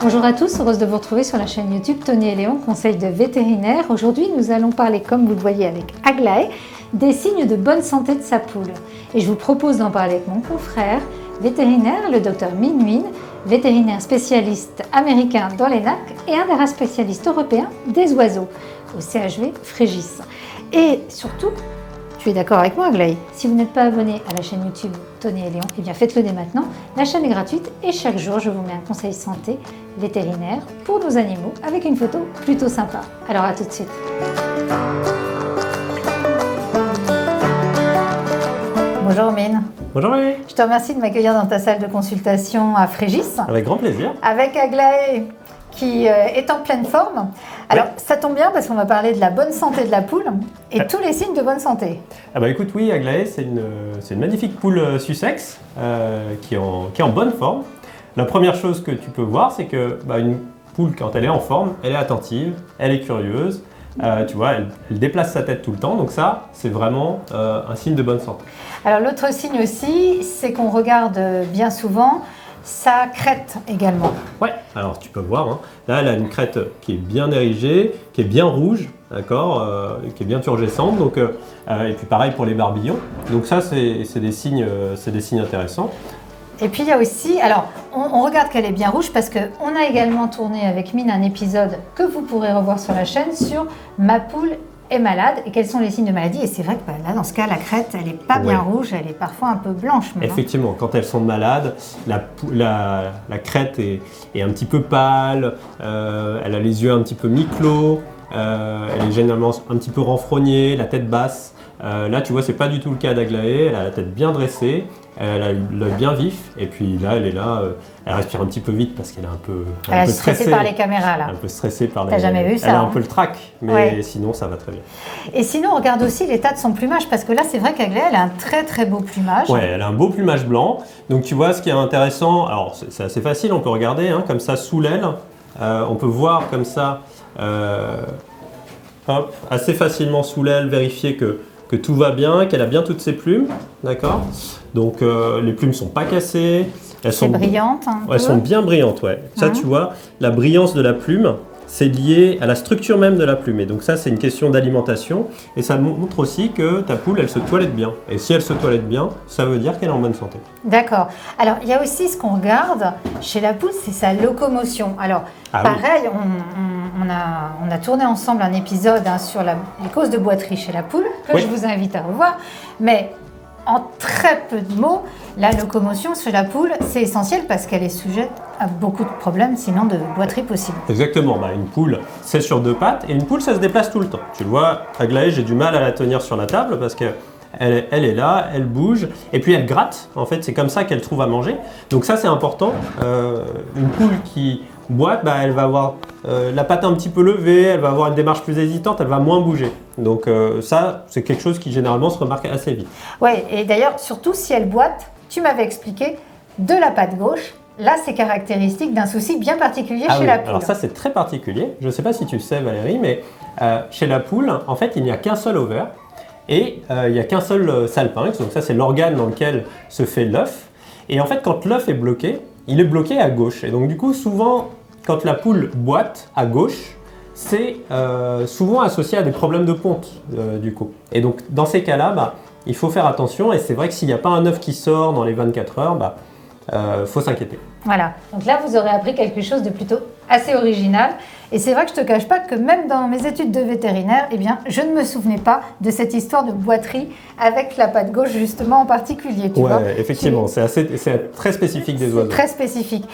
Bonjour à tous, heureuse de vous retrouver sur la chaîne YouTube Tony et Léon, conseil de vétérinaire. Aujourd'hui, nous allons parler, comme vous le voyez avec Aglaé, des signes de bonne santé de sa poule. Et je vous propose d'en parler avec mon confrère vétérinaire, le docteur Minh Nguyen, vétérinaire spécialiste américain dans les NAC et un des rares spécialistes européens des oiseaux, au CHV Frégis. Et surtout, tu es d'accord avec moi, Aglaé? Si vous n'êtes pas abonné à la chaîne YouTube Tony et Léon, eh bien faites-le dès maintenant. La chaîne est gratuite et chaque jour, je vous mets un conseil santé vétérinaire pour nos animaux avec une photo plutôt sympa. Alors à tout de suite. Bonjour Minh. Bonjour Marie. Je te remercie de m'accueillir dans ta salle de consultation à Frégis. Avec grand plaisir. Avec Aglaé qui est en pleine forme. Alors, ça tombe bien parce qu'on va parler de la bonne santé de la poule et tous les signes de bonne santé. Ah bah écoute, oui, Aglaé, c'est une magnifique poule Sussex qui est en bonne forme. La première chose que tu peux voir, c'est que une poule, quand elle est en forme, elle est attentive, elle est curieuse. Tu vois, elle déplace sa tête tout le temps, donc ça, c'est vraiment un signe de bonne santé. Alors, l'autre signe aussi, c'est qu'on regarde bien souvent sa crête également. Ouais, alors tu peux voir, hein. Là elle a une crête qui est bien érigée, qui est bien rouge, d'accord, qui est bien turgescente, donc, et puis pareil pour les barbillons. Donc ça c'est des signes intéressants. Et puis il y a aussi, alors on regarde qu'elle est bien rouge parce qu'on a également tourné avec Minh un épisode que vous pourrez revoir sur la chaîne sur Ma poule est malade et quels sont les signes de maladie. Et c'est vrai que là, dans ce cas, la crête, elle n'est pas bien rouge, elle est parfois un peu blanche. Même, effectivement, quand elles sont malades, la crête est un petit peu pâle, elle a les yeux un petit peu mi-clos, elle est généralement un petit peu renfrognée, la tête basse. Là, tu vois, c'est pas du tout le cas d'Aglaé, elle a la tête bien dressée, elle a l'œil bien vif, et puis là, elle est là, elle respire un petit peu vite parce qu'elle est un peu stressée par les caméras, là. Un peu stressée par les... T'as jamais vu ça? Elle a un peu le trac, mais sinon, ça va très bien. Et sinon, on regarde aussi l'état de son plumage, parce que là, c'est vrai qu'Aglaé, elle a un très très beau plumage. Ouais, elle a un beau plumage blanc. Donc, tu vois, ce qui est intéressant, alors c'est assez facile, on peut regarder, hein, comme ça, sous l'aile, on peut voir comme ça, assez facilement sous l'aile, vérifier que tout va bien, qu'elle a bien toutes ses plumes, d'accord? Donc les plumes sont pas cassées, elles sont brillantes. Elles sont bien brillantes, ouais. Ça, tu vois, la brillance de la plume, c'est lié à la structure même de la plume. Et donc ça, c'est une question d'alimentation. Et ça montre aussi que ta poule, elle se toilette bien. Et si elle se toilette bien, ça veut dire qu'elle est en bonne santé. D'accord. Alors, il y a aussi ce qu'on regarde chez la poule, c'est sa locomotion. Alors, pareil, on a tourné ensemble un épisode sur les causes de boiterie chez la poule, que je vous invite à revoir. Mais en très peu de mots, la locomotion chez la poule, c'est essentiel parce qu'elle est sujette à beaucoup de problèmes, sinon de boiterie possible. Exactement. Une poule, c'est sur deux pattes et une poule, ça se déplace tout le temps. Tu le vois, Aglaé, j'ai du mal à la tenir sur la table parce que elle est là, elle bouge et puis elle gratte. En fait, c'est comme ça qu'elle trouve à manger. Donc ça, c'est important. Une poule qui boite, elle va avoir la patte un petit peu levée, elle va avoir une démarche plus hésitante, elle va moins bouger. Donc ça, c'est quelque chose qui généralement se remarque assez vite. Oui, et d'ailleurs, surtout si elle boite, tu m'avais expliqué, de la patte gauche. Là, c'est caractéristique d'un souci bien particulier chez la poule. Alors ça, c'est très particulier. Je ne sais pas si tu sais, Valérie, mais chez la poule, en fait, il n'y a qu'un seul ovaire et il n'y a qu'un seul salpinx. Donc ça, c'est l'organe dans lequel se fait l'œuf. Et en fait, quand l'œuf est bloqué, il est bloqué à gauche. Et donc du coup, souvent, quand la poule boite à gauche, c'est souvent associé à des problèmes de ponte, du coup. Et donc, dans ces cas-là, il faut faire attention. Et c'est vrai que s'il n'y a pas un œuf qui sort dans les 24 heures, faut s'inquiéter. Voilà, donc là vous aurez appris quelque chose de plutôt assez original et c'est vrai que je ne te cache pas que même dans mes études de vétérinaire, je ne me souvenais pas de cette histoire de boiterie avec la patte gauche justement en particulier. Tu vois, effectivement, c'est très spécifique des oiseaux. Très spécifique.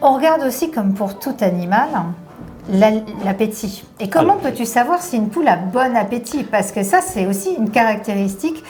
On regarde aussi comme pour tout animal l'appétit. Et comment peux-tu savoir si une poule a bon appétit? Parce que ça c'est aussi une caractéristique.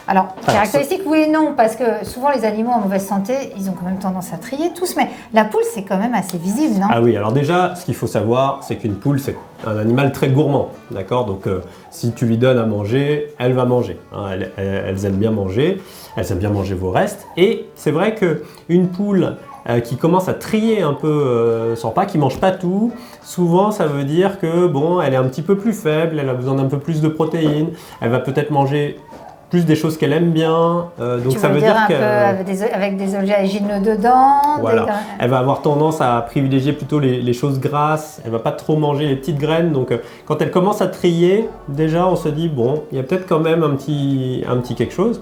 Alors, caractéristique, oui et non, parce que souvent les animaux en mauvaise santé, ils ont quand même tendance à trier tous, mais la poule, c'est quand même assez visible, non? Ah oui, alors déjà, ce qu'il faut savoir, c'est qu'une poule, c'est un animal très gourmand, d'accord? Donc, si tu lui donnes à manger, elle va manger. Hein, elles aiment bien manger, elles aiment bien manger vos restes. Et c'est vrai qu'une poule qui commence à trier un peu son repas, qui ne mange pas tout, souvent ça veut dire que, elle est un petit peu plus faible, elle a besoin d'un peu plus de protéines, elle va peut-être manger plus des choses qu'elle aime bien. Donc tu ça veux veut dire dire un que peu avec des oléagineux dedans. voilà. Elle va avoir tendance à privilégier plutôt les choses grasses. Elle va pas trop manger les petites graines. Donc quand elle commence à trier, déjà on se dit bon, il y a peut-être quand même un petit quelque chose.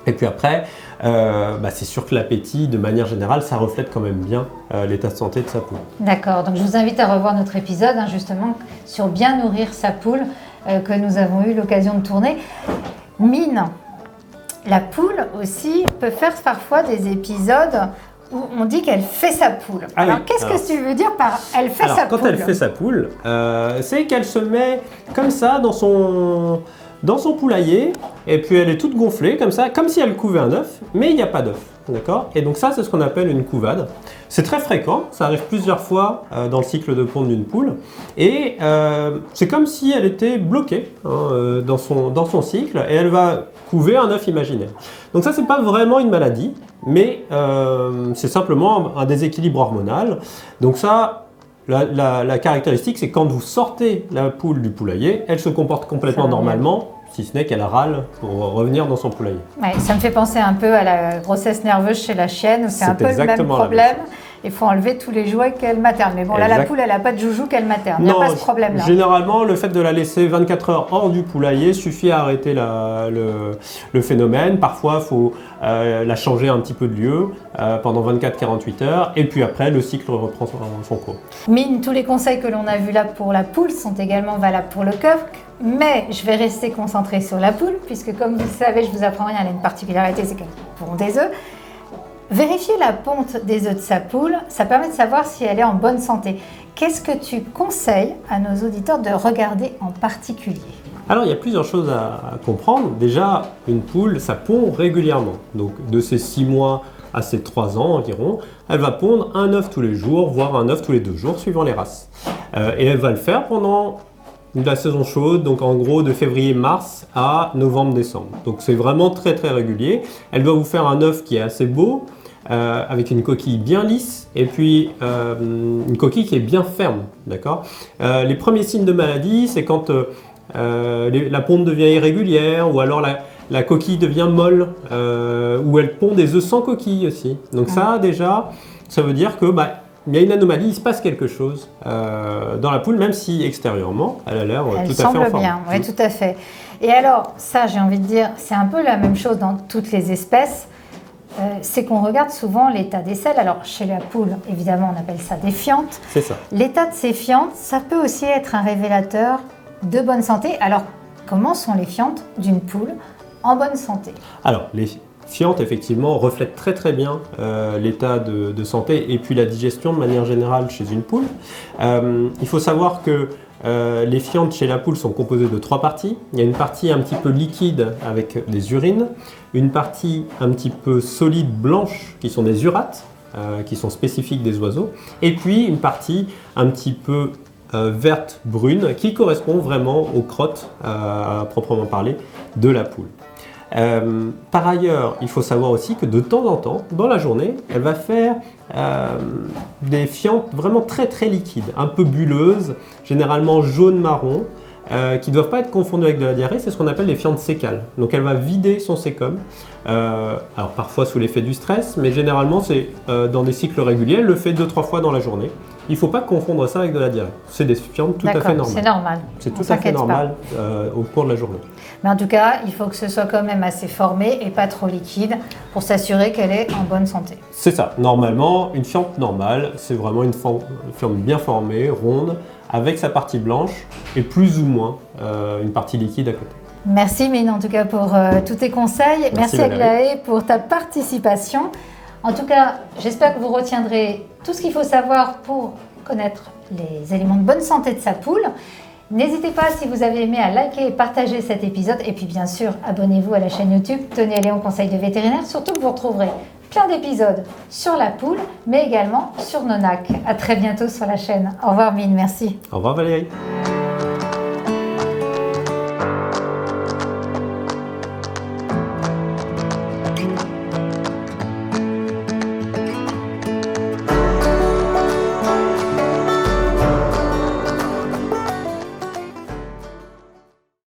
Et puis après, c'est sûr que l'appétit, de manière générale, ça reflète quand même bien l'état de santé de sa poule. D'accord, donc je vous invite à revoir notre épisode justement sur bien nourrir sa poule que nous avons eu l'occasion de tourner. Mine, la poule aussi peut faire parfois des épisodes où on dit qu'elle fait sa poule. Alors qu'est-ce que tu veux dire par elle fait sa poule? Quand elle fait sa poule, c'est qu'elle se met comme ça dans son poulailler, et puis elle est toute gonflée comme ça, comme si elle couvait un œuf, mais il n'y a pas d'œuf, d'accord? Et donc ça, c'est ce qu'on appelle une couvade. C'est très fréquent, ça arrive plusieurs fois dans le cycle de ponte d'une poule, et c'est comme si elle était bloquée dans son cycle, et elle va couver un œuf imaginaire. Donc ça, c'est pas vraiment une maladie, mais c'est simplement un déséquilibre hormonal. Donc ça, la caractéristique, c'est quand vous sortez la poule du poulailler, elle se comporte complètement normalement, si ce n'est qu'elle râle pour revenir dans son poulailler. Ouais, ça me fait penser un peu à la grossesse nerveuse chez la chienne, c'est un peu le même problème. Il faut enlever tous les jouets qu'elle materne. Mais bon, là, la poule, elle n'a pas de joujou qu'elle materne. Il n'y a pas ce problème-là. Généralement, le fait de la laisser 24 heures hors du poulailler suffit à arrêter le phénomène. Parfois, il faut la changer un petit peu de lieu pendant 24-48 heures. Et puis après, le cycle reprend son cours. Mine, tous les conseils que l'on a vus là pour la poule sont également valables pour le coq. Mais je vais rester concentrée sur la poule, puisque comme vous le savez, je vous apprends rien, elle a une particularité, c'est qu'elle pond des œufs. Vérifier la ponte des œufs de sa poule, ça permet de savoir si elle est en bonne santé. Qu'est-ce que tu conseilles à nos auditeurs de regarder en particulier? Alors, il y a plusieurs choses à comprendre. Déjà, une poule, ça pond régulièrement. Donc, de ses 6 mois à ses 3 ans environ, elle va pondre un œuf tous les jours, voire un œuf tous les 2 jours, suivant les races. Et elle va le faire pendant la saison chaude, donc en gros de février-mars à novembre-décembre. Donc, c'est vraiment très très régulier. Elle va vous faire un œuf qui est assez beau, avec une coquille bien lisse et puis une coquille qui est bien ferme, d'accord? Les premiers signes de maladie, c'est quand la ponte devient irrégulière ou alors la coquille devient molle ou elle pond des œufs sans coquille aussi. Donc ça déjà, ça veut dire que il y a une anomalie, il se passe quelque chose dans la poule, même si extérieurement, elle a l'air tout à fait en forme. Elle semble bien, oui, tout à fait. Et alors, ça, j'ai envie de dire, c'est un peu la même chose dans toutes les espèces. C'est qu'on regarde souvent l'état des selles. Alors, chez la poule, évidemment, on appelle ça des fientes. C'est ça. L'état de ces fientes, ça peut aussi être un révélateur de bonne santé. Alors, comment sont les fientes d'une poule en bonne santé? Alors, les fientes, effectivement, reflètent très très bien l'état de santé et puis la digestion de manière générale chez une poule. Il faut savoir que les fientes chez la poule sont composées de 3 parties. Il y a une partie un petit peu liquide avec des urines, une partie un petit peu solide blanche qui sont des urates, qui sont spécifiques des oiseaux, et puis une partie un petit peu verte brune qui correspond vraiment aux crottes à proprement parler de la poule. Par ailleurs, il faut savoir aussi que de temps en temps, dans la journée, elle va faire des fientes vraiment très très liquides, un peu bulleuses, généralement jaune-marron, qui ne doivent pas être confondues avec de la diarrhée, c'est ce qu'on appelle les fientes sécales. Donc elle va vider son sécum, alors parfois sous l'effet du stress, mais généralement c'est dans des cycles réguliers, elle le fait 2-3 fois dans la journée. Il ne faut pas confondre ça avec de la diarrhée. C'est des fientes tout à fait normales. C'est normal. C'est tout à fait normal au cours de la journée. Mais en tout cas, il faut que ce soit quand même assez formé et pas trop liquide pour s'assurer qu'elle est en bonne santé. C'est ça. Normalement, une fiente normale, c'est vraiment une fiente bien formée, ronde, avec sa partie blanche et plus ou moins une partie liquide à côté. Merci Mine en tout cas pour tous tes conseils. Merci Aglaé pour ta participation. En tout cas, j'espère que vous retiendrez tout ce qu'il faut savoir pour connaître les éléments de bonne santé de sa poule. N'hésitez pas, si vous avez aimé, à liker et partager cet épisode. Et puis bien sûr, abonnez-vous à la chaîne YouTube Tony et Léon Conseil de vétérinaire. Surtout que vous retrouverez plein d'épisodes sur la poule, mais également sur Nonac. À très bientôt sur la chaîne. Au revoir Mine, merci. Au revoir Valérie.